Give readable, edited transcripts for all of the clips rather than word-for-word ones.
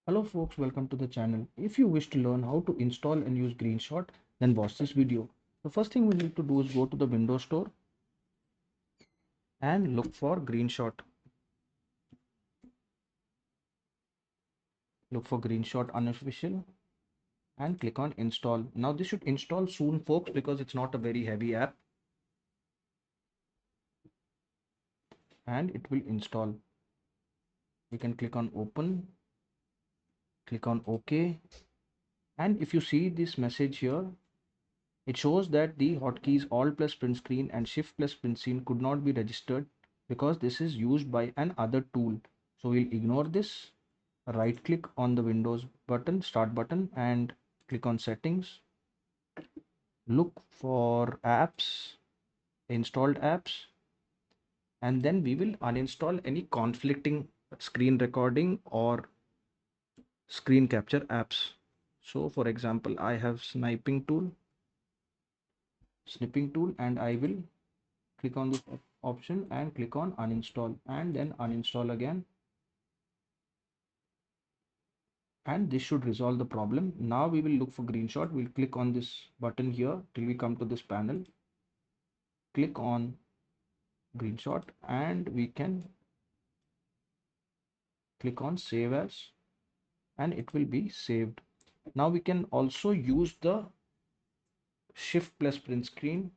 Hello folks, welcome to the channel. If you wish to learn how to install and use Greenshot, then watch this video. The first thing we need to do is go to the Windows Store and look for Greenshot. Look for Greenshot unofficial and click on install. Now this should install soon folks because it's not a very heavy app and it will install. You can click on open, click on OK, and if you see this message here, it shows that the hotkeys Alt plus print screen and Shift plus print screen could not be registered because this is used by an other tool. So we'll ignore this. Right click on the Windows button, start button, and click on settings. Look for apps, installed apps, and then we will uninstall any conflicting screen recording or screen capture apps. So for example, I have snipping tool, and I will click on this option and click on uninstall and then uninstall again, and this should resolve the problem. Now we will look for Greenshot. We'll click on this button here till we come to this panel, click on Greenshot, and we can click on save as, and it will be saved. Now we can also use the Shift plus print screen,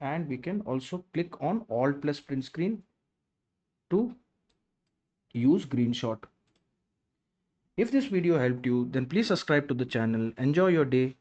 and we can also click on Alt plus print screen to use Greenshot. If this video helped you, then please subscribe to the channel. Enjoy your day.